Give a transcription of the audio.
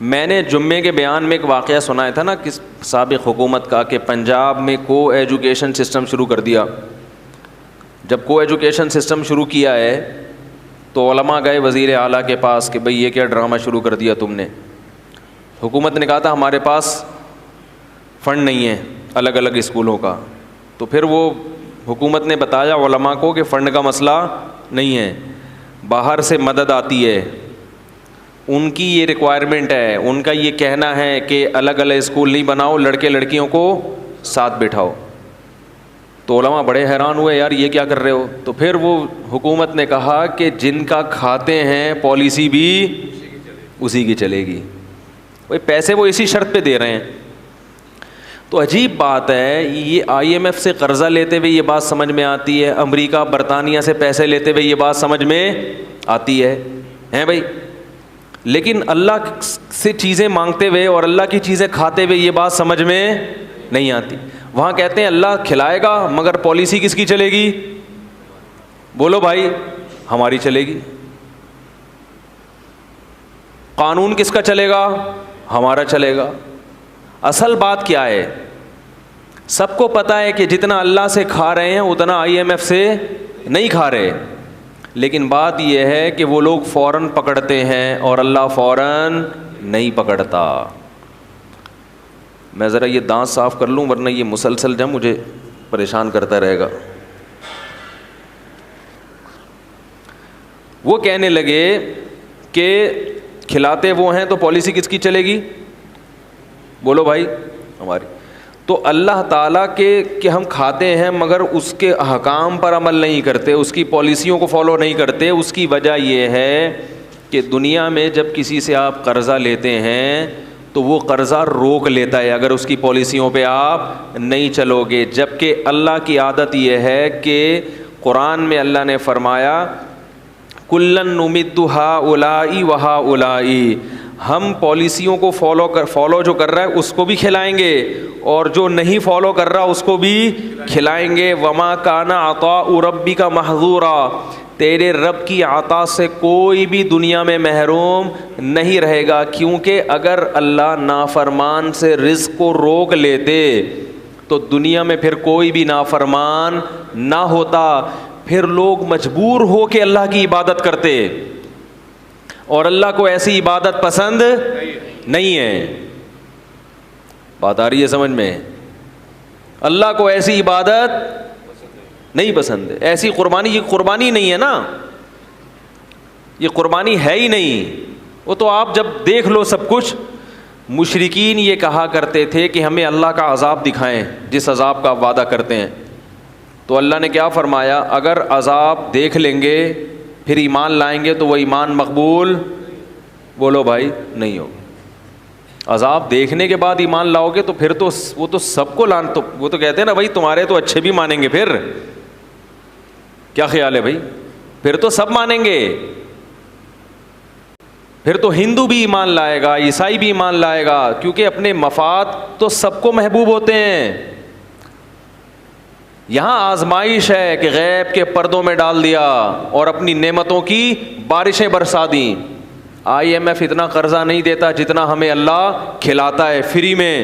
میں نے جمعے کے بیان میں ایک واقعہ سنایا تھا نا کہ سابق حکومت کا، کہ پنجاب میں کو ایجوکیشن سسٹم شروع کر دیا. جب کو ایجوکیشن سسٹم شروع کیا ہے تو علماء گئے وزیر اعلیٰ کے پاس کہ بھئی یہ کیا ڈرامہ شروع کر دیا تم نے. حکومت نے کہا تھا ہمارے پاس فنڈ نہیں ہے الگ الگ اسکولوں کا. تو پھر وہ حکومت نے بتایا علماء کو کہ فنڈ کا مسئلہ نہیں ہے، باہر سے مدد آتی ہے، ان کی یہ ریکوائرمنٹ ہے، ان کا یہ کہنا ہے کہ الگ الگ اسکول نہیں بناؤ، لڑکے لڑکیوں کو ساتھ بٹھاؤ. تو علماء بڑے حیران ہوئے، یار یہ کیا کر رہے ہو. تو پھر وہ حکومت نے کہا کہ جن کا کھاتے ہیں پالیسی بھی اسی کی چلے گی. بھائی پیسے وہ اسی شرط پہ دے رہے ہیں. تو عجیب بات ہے، یہ آئی ایم ایف سے قرضہ لیتے ہوئے یہ بات سمجھ میں آتی ہے، امریکہ برطانیہ سے پیسے لیتے ہوئے یہ بات سمجھ میں آتی ہے ہیں بھائی. لیکن اللہ سے چیزیں مانگتے ہوئے اور اللہ کی چیزیں کھاتے ہوئے یہ بات سمجھ میں نہیں آتی. وہاں کہتے ہیں اللہ کھلائے گا مگر پالیسی کس کی چلے گی؟ بولو بھائی، ہماری چلے گی. قانون کس کا چلے گا؟ ہمارا چلے گا. اصل بات کیا ہے؟ سب کو پتہ ہے کہ جتنا اللہ سے کھا رہے ہیں اتنا آئی ایم ایف سے نہیں کھا رہے، لیکن بات یہ ہے کہ وہ لوگ فوراً پکڑتے ہیں اور اللہ فوراً نہیں پکڑتا. میں ذرا یہ دانت صاف کر لوں ورنہ یہ مسلسل جب مجھے پریشان کرتا رہے گا. وہ کہنے لگے کہ کھلاتے وہ ہیں تو پالیسی کس کی چلے گی؟ بولو بھائی، ہماری. تو اللہ تعالیٰ کے کہ ہم کھاتے ہیں مگر اس کے احکام پر عمل نہیں کرتے، اس کی پالیسیوں کو فالو نہیں کرتے. اس کی وجہ یہ ہے کہ دنیا میں جب کسی سے آپ قرضہ لیتے ہیں تو وہ قرضہ روک لیتا ہے اگر اس کی پالیسیوں پہ آپ نہیں چلو گے. جبکہ اللہ کی عادت یہ ہے کہ قرآن میں اللہ نے فرمایا کلن نمد ہؤلاء وہؤلاء، ہم پالیسیوں کو فالو جو کر رہا ہے اس کو بھی کھلائیں گے اور جو نہیں فالو کر رہا اس کو بھی کھلائیں گے. وما کان عطاء ربک محظورا، تیرے رب کی عطا سے کوئی بھی دنیا میں محروم نہیں رہے گا. کیونکہ اگر اللہ نافرمان سے رزق کو روک لیتے تو دنیا میں پھر کوئی بھی نافرمان نہ ہوتا، پھر لوگ مجبور ہو کے اللہ کی عبادت کرتے، اور اللہ کو ایسی عبادت پسند نہیں ہے. بات آ رہی ہے سمجھ میں؟ اللہ کو ایسی عبادت نہیں پسند ہے. ایسی قربانی، یہ قربانی نہیں ہے نا، یہ قربانی ہے ہی نہیں. وہ تو آپ جب دیکھ لو سب کچھ. مشرکین یہ کہا کرتے تھے کہ ہمیں اللہ کا عذاب دکھائیں جس عذاب کا وعدہ کرتے ہیں. تو اللہ نے کیا فرمایا؟ اگر عذاب دیکھ لیں گے پھر ایمان لائیں گے تو وہ ایمان مقبول، بولو بھائی، نہیں ہوگا. عذاب دیکھنے کے بعد ایمان لاؤ گے تو پھر تو وہ تو سب کو تو وہ تو کہتے ہیں نا بھائی تمہارے تو اچھے بھی مانیں گے. پھر کیا خیال ہے بھائی؟ پھر تو سب مانیں گے. پھر تو ہندو بھی ایمان لائے گا، عیسائی بھی ایمان لائے گا، کیونکہ اپنے مفاد تو سب کو محبوب ہوتے ہیں. یہاں آزمائش ہے کہ غیب کے پردوں میں ڈال دیا اور اپنی نعمتوں کی بارشیں برسا دیں. آئی ایم ایف اتنا قرضہ نہیں دیتا جتنا ہمیں اللہ کھلاتا ہے فری میں.